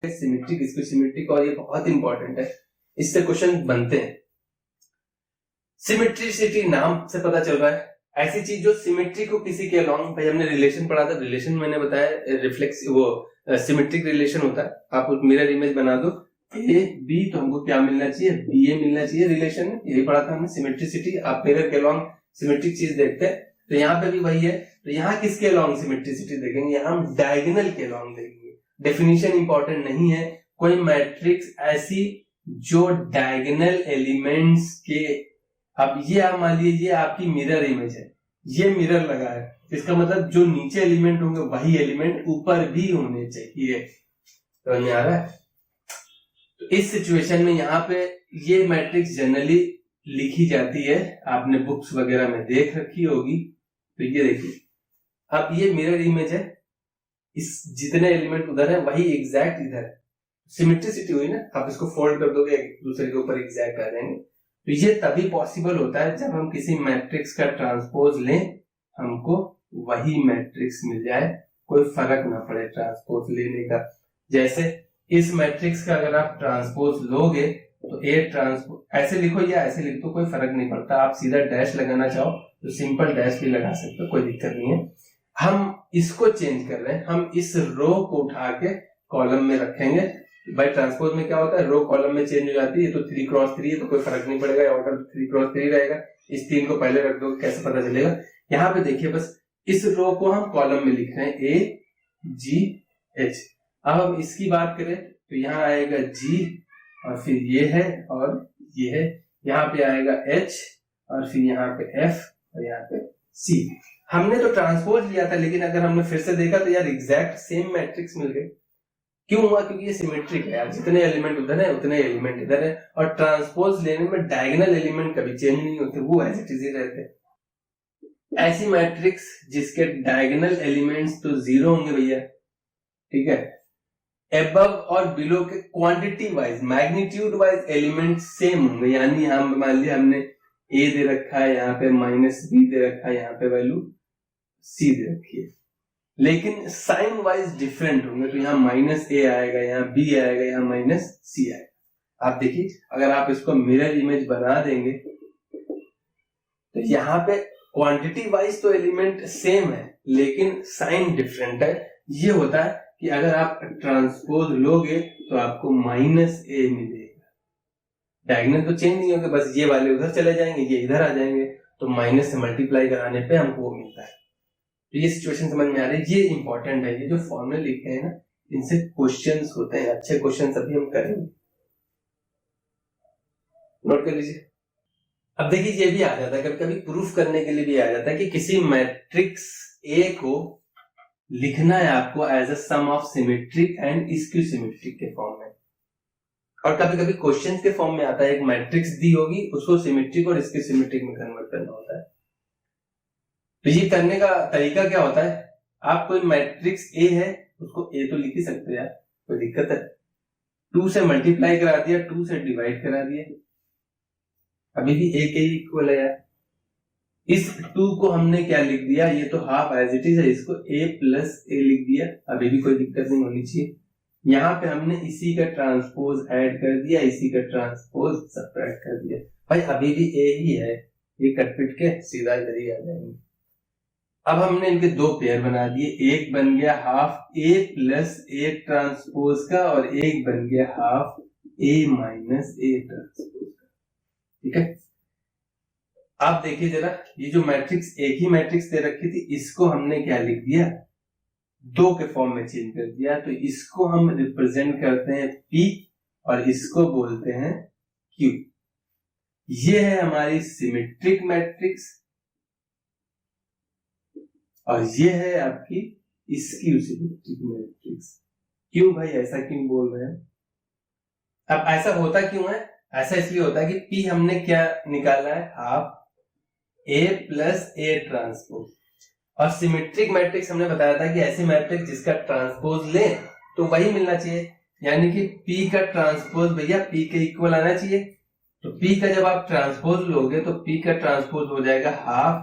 Symmetric, इसको symmetric, और ये बहुत इंपॉर्टेंट है, इससे क्वेश्चन बनते हैं। सिमेट्रिसिटी नाम से पता चल रहा है, ऐसी चीज जो सिमेट्री को किसी के अलोंग, भाई हमने रिलेशन पढ़ा था, रिलेशन मैंने बताया रिफ्लेक्स वो सिमेट्रिक रिलेशन होता है। आप उस मिरर इमेज बना दो ए बी, तो हमको क्या मिलना चाहिए, बी ए मिलना चाहिए रिलेशन में, यही पढ़ा था हमने सिमेट्रिसिटी। आप मिरर के अलोंग सिमेट्रिक चीज देखते हैं, तो यहाँ पे भी वही है। तो यहाँ किसके अलोंग सिमेट्रिसिटी देखेंगे, यहाँ हम डायगोनल के अलोंग देखेंगे। डेफिनेशन इंपॉर्टेंट नहीं है, कोई मैट्रिक्स ऐसी जो डायगोनल एलिमेंट्स के, अब ये आप मान लीजिए ये आपकी मिरर इमेज है, ये मिरर लगा है, इसका मतलब जो नीचे एलिमेंट होंगे वही एलिमेंट ऊपर भी होने चाहिए। तो नहीं आ रहा है। तो इस सिचुएशन में यहाँ पे ये मैट्रिक्स जनरली लिखी जाती है, आपने बुक्स वगैरह में देख रखी होगी। तो ये देखिए, अब ये मिरर इमेज है, इस जितने एलिमेंट उधर है वही एग्जैक्ट इधर है, सिमेट्रिसिटी हुई ना। आप इसको फोल्ड कर दोगे एक दूसरे के ऊपर एग्जैक्ट आ जाएंगे। तो ये तभी पॉसिबल होता है जब हम किसी मैट्रिक्स का ट्रांसपोज लें, हमको वही मैट्रिक्स मिल जाए, कोई फर्क ना पड़े ट्रांसपोज लेने का। जैसे इस मैट्रिक्स का अगर आप ट्रांसपोज लोगे तो ए ट्रांसपोज ऐसे लिखो या ऐसे लिख दो, कोई फर्क नहीं पड़ता। आप सीधा डैश लगाना चाहो तो सिंपल डैश भी लगा सकते हो, कोई दिक्कत नहीं है। हम इसको चेंज कर रहे हैं, हम इस रो को उठा के कॉलम में रखेंगे। भाई ट्रांसपोज में क्या होता है, रो कॉलम में चेंज हो जाती है। तो 3x3 है तो कोई फर्क नहीं पड़ेगा, ऑर्डर 3x3 रहेगा। इस 3 को पहले रख दो, कैसे पता चलेगा। यहाँ पे देखिए, बस इस रो को हम कॉलम में लिख रहे हैं ए जी एच। अब हम इसकी बात करें तो यहाँ आएगा जी, और फिर ये है और ये है, यहाँ पे आएगा एच, और फिर यहाँ पे एफ, और यहाँ पे सी। हमने तो ट्रांसपोज लिया था, लेकिन अगर हमने फिर से देखा तो यार एग्जैक्ट सेम मैट्रिक्स मिल गए। क्यों हुआ, क्योंकि ये सिमेट्रिक है यार, जितने एलिमेंट उधर है उतने एलिमेंट इधर है। और ट्रांसपोज लेने में डायगोनल एलिमेंट कभी चेंज नहीं होते, वो एज इट इज ही रहते हैं। ऐसी मैट्रिक्स जिसके डायगोनल एलिमेंट्स तो जीरो होंगे भैया, ठीक है, एबव और बिलो के quantity wise magnitude wise element same होंगे। यानी हम मान लिया हमने ए दे रखा है, यहाँ पे -b दे रखा है, यहाँ पे वैल्यू c दे रखी है, लेकिन साइन वाइज डिफरेंट होंगे। तो यहाँ -a आएगा, यहाँ b आएगा, यहाँ -c आएगा। आप देखिए, अगर आप इसको मिरर इमेज बना देंगे तो यहाँ पे क्वांटिटी वाइज तो एलिमेंट सेम है, लेकिन साइन डिफरेंट है। ये होता है कि अगर आप ट्रांसपोज लोगे तो आपको -a मिलेगा। डायगोनल तो चेंज नहीं होगा, बस ये वाले उधर चले जाएंगे, ये इधर आ जाएंगे, तो माइनस से मल्टीप्लाई कराने पे हमको वो मिलता है। तो ये सिचुएशन समझ में आ रही है, ये इंपॉर्टेंट है। ये जो फॉर्मूले लिखे हैं ना, इनसे क्वेश्चंस होते हैं, अच्छे क्वेश्चंस अभी हम करेंगे, नोट कर लीजिए। अब देखिए, ये भी आ जाता है कभी कभी, प्रूफ करने के लिए भी आ जाता है कि किसी मैट्रिक्स ए को लिखना है आपको as a sum of symmetric and skew symmetric के फॉर्म में। और कभी कभी क्वेश्चन के फॉर्म में आता है, एक मैट्रिक्स दी होगी, उसको सिमेट्रिक और स्क्यू सिमेट्रिक में कन्वर्ट करना होता है। तो ये करने का तरीका क्या होता है, आप कोई मैट्रिक्स ए है, उसको ए तो लिख ही सकते हो यार, कोई दिक्कत है। 2 से मल्टीप्लाई करा दिया, 2 से डिवाइड करा दिया, अभी भी ए के इक्वल है यार। इस 2 को हमने क्या लिख दिया, ये तो हाफ एज इट इज है, इसको a प्लस ए लिख दिया, अभी भी कोई दिक्कत नहीं होनी चाहिए। यहाँ पे हमने इसी का ट्रांसपोज ऐड कर दिया, इसी का ट्रांसपोज सबट्रैक्ट कर दिया, भाई अभी भी a ही है, ये कट पिट के सीधा इधर ही आ जाएंगे। अब हमने इनके 2 पेयर बना दिए, एक बन गया half a plus A transpose का, और एक बन गया half a minus A transpose का, ठीक है। आप देखिए जरा, ये जो मैट्रिक्स एक ही मैट्रिक्स दे रखी थी, इसको हमने क्या लिख दिया, 2 के फॉर्म में चेंज कर दिया। तो इसको हम रिप्रेजेंट करते हैं P और इसको बोलते हैं Q। ये है हमारी सिमेट्रिक मैट्रिक्स और ये है आपकी स्क्यू सिमेट्रिक मैट्रिक्स। क्यों भाई, ऐसा क्यों बोल रहे हैं? अब ऐसा होता क्यों है, ऐसा इसलिए होता है कि P हमने क्या निकाला है, half a plus A transpose. और सिमेट्रिक मैट्रिक्स हमने बताया था कि ऐसे मैट्रिक्स जिसका ट्रांसपोज ले तो वही मिलना चाहिए, यानी कि P का ट्रांसपोज भैया P के इक्वल आना चाहिए। तो P का जब आप ट्रांसपोज लोगे तो P का ट्रांसपोज हो जाएगा half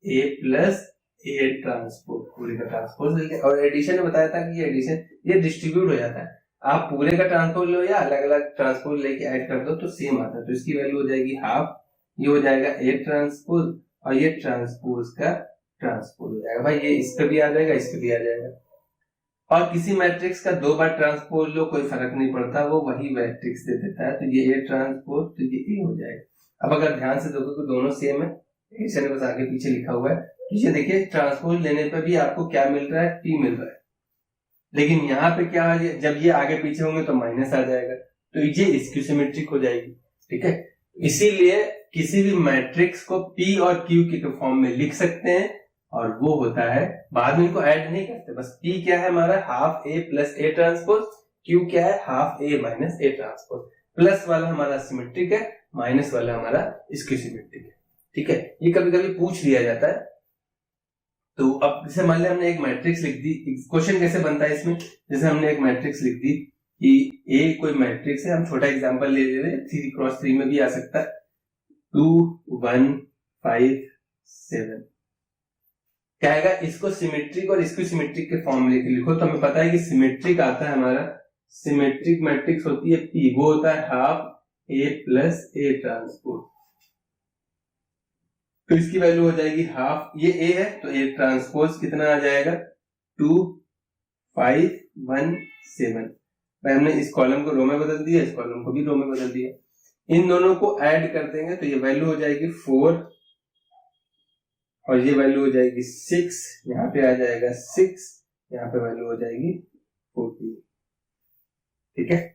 a plus A transpose, पूरे का ट्रांसपोज। और एडिशन में बताया था कि ये एडिशन ये डिस्ट्रीब्यूट हो जाता है, आप पूरे का ट्रांसपोज लो या अलग अलग ट्रांसपोज लेके ऐड कर दो तो सेम आता है। तो इसकी वैल्यू हो जाएगी हाफ, ये हो जाएगा ए ट्रांसपोज और ये ट्रांसपोज का ट्रांसपोज हो जाएगा। भाई ये इस पे भी आ जाएगा, इस पे भी आ जाएगा। और किसी मैट्रिक्स का 2 बार ट्रांसपोज लो कोई फर्क नहीं पड़ता, वो वही मैट्रिक्स दे देता है। तो ये ए ट्रांसपोज, तो ये ए हो जाएगा। अब अगर ध्यान से देखो तो दोनों सेम है, इसे बस आगे पीछे लिखा हुआ है। तो ये देखिए ट्रांसपोज लेने पर भी आपको क्या मिल रहा है, पी मिल रहा है। लेकिन यहाँ पे क्या है, जब ये आगे पीछे होंगे तो माइनस आ जाएगा, तो ये स्क्यू सिमेट्रिक हो जाएगी। ठीक है, इसीलिए किसी भी मैट्रिक्स को पी और क्यू के फॉर्म में लिख सकते हैं, और वो होता है, बाद में इनको ऐड नहीं करते, बस पी क्या है हमारा half A plus A transpose, Q क्या है half A minus A transpose. Plus वाला हमारा सिमेट्रिक है, माइनस वाला हमारा स्क्यू सिमेट्रिक है। ठीक है, ये कभी कभी पूछ लिया जाता है। तो अब जैसे मान लिया हमने एक मैट्रिक्स लिख दी, क्वेश्चन कैसे बनता है इसमें, जैसे हमने एक मैट्रिक्स लिख दी कि ए कोई मैट्रिक्स है, हम छोटा एग्जांपल ले ले रहे हैं, 3x3 में भी आ सकता है, 2 1 5 7। क्या आएगा, इसको सिमेट्रिक और इसको सिमेट्रिक के फॉर्म में लिखो। तो हमें पता है कि सिमेट्रिक आता है हमारा, सिमेट्रिक मैट्रिक्स होती है पी, वो होता है half A plus A transpose. तो इसकी वैल्यू हो जाएगी हाफ, ये ए है तो ए ट्रांसपोज कितना आ जाएगा 2 5 1 7। भाई हमने इस कॉलम को रो में बदल दिया, इस कॉलम को भी रो में बदल दिया। इन दोनों को ऐड कर देंगे तो ये वैल्यू हो जाएगी 4 और ये वैल्यू हो जाएगी 6, यहाँ पे आ जाएगा 6, यहाँ पे वैल्यू हो जाएगी 14। ठीक है,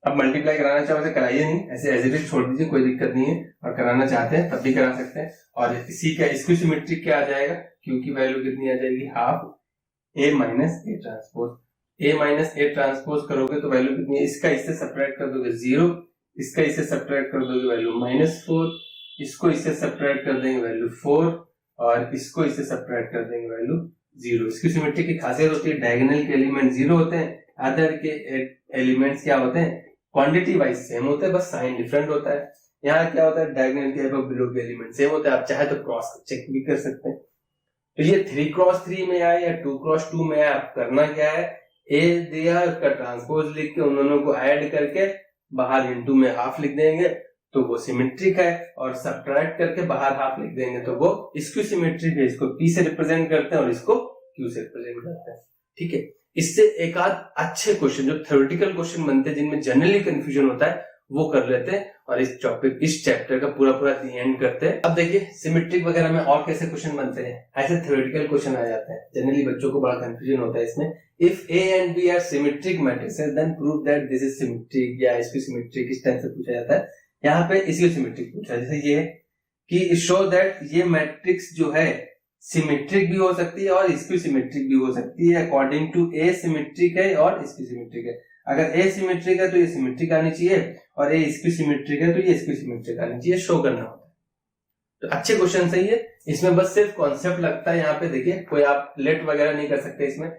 अब मल्टीप्लाई कराना चाहो तो कराइए नहीं, ऐसे एज इट इज छोड़ दीजिए, कोई दिक्कत नहीं है। और कराना चाहते हैं तब भी करा सकते हैं। और इसी का स्क्यू सिमेट्रिक क्या आ जाएगा, क्योंकि वैल्यू कितनी आ जाएगी half A minus A transpose. A minus A transpose करोगे तो वैल्यू कितनी है, इसका इससे सब्ट्रैक्ट कर दोगे 0, इसका इससे सब्ट्रैक्ट कर दोगे वैल्यू -4, इसको इससे सब्ट्रैक्ट कर देंगे वैल्यू 4 और इसको इससे सब्ट्रैक्ट कर देंगे वैल्यू 0। इसकी सिमेट्री की खासियत होती है डायगोनल के एलिमेंट 0 होते हैं, अदर के एलिमेंट्स क्या होते हैं क्वांटिटी वाइज सेम होते हैं, बस साइन डिफरेंट होता है। यहाँ क्या होता है डायगोनल के अबव बिलो के एलिमेंट सेम होते हैं, आप चाहे तो क्रॉस चेक भी कर सकते हैं। तो ये 3x3 में आए या 2x2 में आए, आप करना क्या है, ए दिया उसका ट्रांसपोज लिख के उन दोनों को ऐड करके बाहर इनटू में हाफ लिख देंगे तो वो सिमेट्रिक है, और सब्ट्रैक्ट करके बाहर हाफ लिख देंगे तो वो स्क्यू सिमेट्रिक है। इसको पी से रिप्रेजेंट करते हैं और इसको क्यू से रिप्रेजेंट करते हैं। ठीक है, इससे एक आध अच्छे क्वेश्चन जो थ्योरेटिकल क्वेश्चन बनते हैं जिनमें जनरली कंफ्यूजन होता है वो कर लेते हैं, और इस टॉपिक इस चैप्टर का पूरा दी एंड करते हैं। अब देखिए सिमेट्रिक वगैरह में और कैसे क्वेश्चन बनते हैं, ऐसे थ्योरेटिकल क्वेश्चन आ जाते हैं, जनरली बच्चों को बड़ा कंफ्यूजन होता है इसमें। If A and B are symmetric matrices then prove that this is symmetric, या इसकी सिमेट्रिक इस टाइप से पूछा जाता है। यहाँ पे इसकी सिमेट्रिक पूछा है, जैसे ये कि शो दैट ये मैट्रिक्स जो है सिमेट्रिक भी हो सकती है और इसकी सिमेट्रिक भी हो सकती है, अकॉर्डिंग टू ए सिमेट्रिक है और इसकी सिमेट्रिक है। अगर ए सिमेट्रिक है तो ये सिमेट्रिक आनी चाहिए, और ए इसकी सिमेट्रिक है तो ये इसकी सिमेट्रिक आनी चाहिए, शो करना होता है। तो अच्छे क्वेश्चन सही है, इसमें बस सिर्फ कॉन्सेप्ट लगता है। यहाँ पे देखिए कोई आप लेट वगैरह नहीं कर सकते, इसमें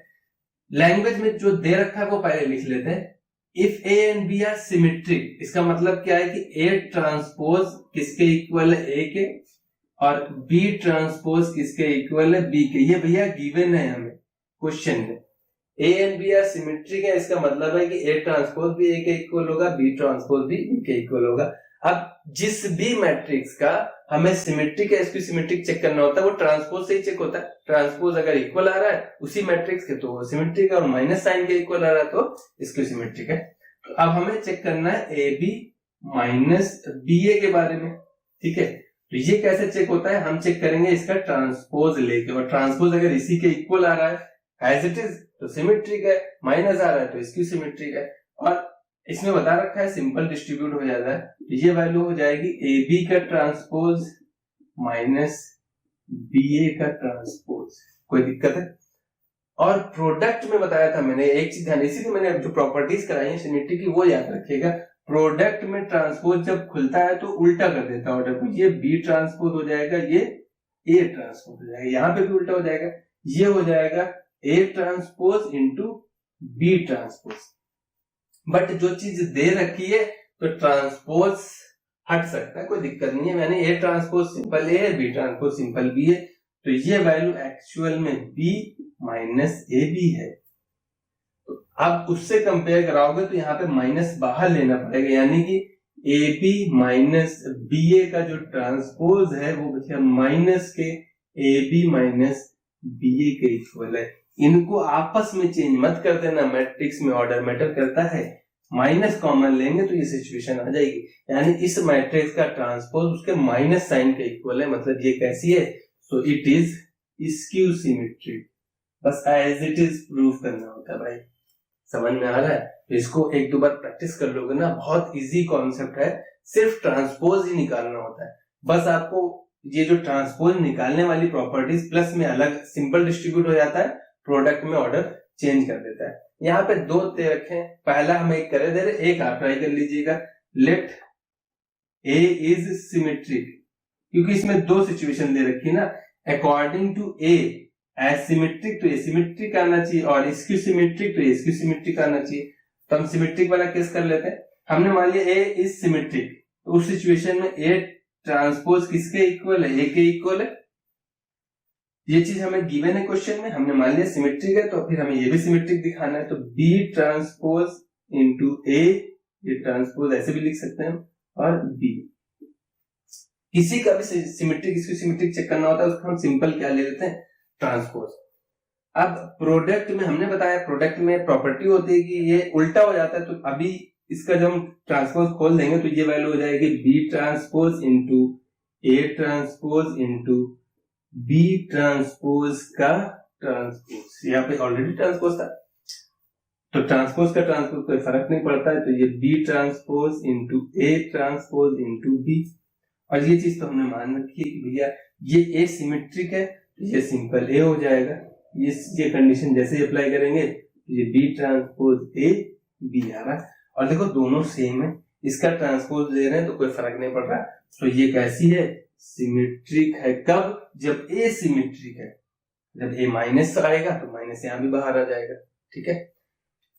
लैंग्वेज में जो दे रखा है वो पहले लिख लेते हैं। If A and B are symmetric, इसका मतलब क्या है कि ए ट्रांसपोज किसके इक्वल है, ए के, और बी ट्रांसपोज किसके इक्वल है, बी के। ये भैया गिवन है हमें क्वेश्चन में, A and B are symmetric है, इसका मतलब है कि ए ट्रांसपोज भी ए के इक्वल होगा, बी ट्रांसपोज भी बी के इक्वल होगा। अब जिस भी मैट्रिक्स का हमें सिमेट्रिक है इसकी सिमेट्रिक चेक करना होता है वो ट्रांसपोज से ही चेक होता है। ट्रांसपोज अगर इक्वल आ रहा है उसी मैट्रिक्स के तो वो सिमेट्रिक है, और माइनस साइन के इक्वल आ रहा है तो इसकी सिमेट्रिक है। तो अब हमें चेक करना है ए बी माइनस बी ए के बारे में। ठीक है, तो ये कैसे चेक होता है, हम चेक करेंगे इसका ट्रांसपोज लेके, और ट्रांसपोज अगर इसी के इक्वल आ रहा है एज इट इज तो सिमेट्रिक है, माइनस आ रहा है तो इसकी सिमेट्रिक है। और इसमें बता रखा है सिंपल डिस्ट्रीब्यूट हो जाता है, तो ये वैल्यू हो जाएगी ए बी का ट्रांसपोज माइनस बी ए का ट्रांसपोज। कोई दिक्कत है? और प्रोडक्ट में बताया था मैंने एक चीज ध्यान, इसीलिए मैंने जो प्रॉपर्टीज कराई है सिमेट्री की वो याद रखिएगा। प्रोडक्ट में ट्रांसपोज जब खुलता है तो उल्टा कर देता है ऑर्डर को, ये बी ट्रांसपोज हो जाएगा, ये ए ट्रांसपोज हो जाएगा, यहाँ पे भी उल्टा हो जाएगा, ये हो जाएगा A transpose into B transpose. But जो चीज दे रखी है तो ट्रांसपोज हट सकता है, कोई दिक्कत नहीं है। मैंने ए ट्रांसपोज सिंपल ए है, बी ट्रांसपोज सिंपल बी है, तो ये वैल्यू एक्चुअल में बी माइनस ए बी है। तो अब उससे कंपेयर कराओगे तो यहाँ पे माइनस बाहर लेना पड़ेगा, यानी कि ए बी माइनस बी ए का जो ट्रांसपोज है वो बचा माइनस के ए बी माइनस बी ए के इक्वल है। इनको आपस में चेंज मत कर देना, मैट्रिक्स में ऑर्डर मैटर करता है। माइनस कॉमन लेंगे तो ये सिचुएशन आ जाएगी, यानी इस मैट्रिक्स का ट्रांसपोज उसके माइनस साइन के इक्वल है, मतलब ये कैसी है, so it is skew symmetric. बस एज इट इज प्रूफ करना होता है भाई, समझ में आ रहा है? तो इसको एक दो बार प्रैक्टिस कर लोगे ना, बहुत इजी कॉन्सेप्ट है, सिर्फ ट्रांसपोज ही निकालना होता है। बस आपको ये जो ट्रांसपोज निकालने वाली प्रॉपर्टीज प्लस में अलग सिंपल डिस्ट्रीब्यूट हो जाता है, प्रोडक्ट में ऑर्डर चेंज कर देता है। यहाँ पे दो दे रखे हैं, पहला हम एक करे दे रहे, एक आप ट्राई कर लीजिएगा। लेट ए इज सिमेट्रिक, क्योंकि इसमें दो सिचुएशन दे रखी ना, अकॉर्डिंग टू ए एसिमेट्रिक तो एसिमेट्रिक आना चाहिए, और स्क्यू सिमेट्रिक तो स्क्यू सिमेट्रिक आना चाहिए। तो हम सिमेट्रिक वाला केस कर लेते हैं। हमने मान लिया ए इज सिमेट्रिक, तो उस सिचुएशन में ए ट्रांसपोज किसके इक्वल है, ए के इक्वल है। ये चीज हमें गिवन है क्वेश्चन में, हमने मान लिया सिमेट्रिक है, तो फिर हमें ये भी सिमेट्रिक दिखाना है। तो बी ट्रांसपोज इंटू ए, ये ट्रांसपोज ऐसे भी लिख सकते हैं, और बी। किसी का भी सिमेट्रिक स्क्यू सिमेट्रिक चेक करना होता है, उसको हम सिंपल क्या ले लेते हैं, ट्रांसपोज। अब प्रोडक्ट में हमने बताया, प्रोडक्ट में प्रॉपर्टी होती है कि ये उल्टा हो जाता है, तो अभी इसका जब हम ट्रांसपोज खोल देंगे तो ये वैल्यू हो जाएगी B transpose into A transpose into B transpose का ट्रांसपोज। यहाँ पे ऑलरेडी ट्रांसपोज था, तो ट्रांसपोज का ट्रांसपोज कोई फर्क नहीं पड़ता है, तो ये B transpose into A transpose into B. और ये चीज तो हमने मान रखी है कि भैया ये ए सिमेट्रिक है, ये सिंपल ए हो जाएगा। ये कंडीशन जैसे अप्लाई करेंगे ये बी ट्रांसपोज ए बी आ रहा है। और देखो दोनों सेम है, इसका ट्रांसपोज दे रहे हैं तो कोई फर्क नहीं पड़ रहा। तो ये कैसी है, सिमेट्रिक है। कब, जब ए सिमेट्रिक है। जब ए माइनस आएगा तो माइनस यहां भी बाहर आ जाएगा, ठीक है।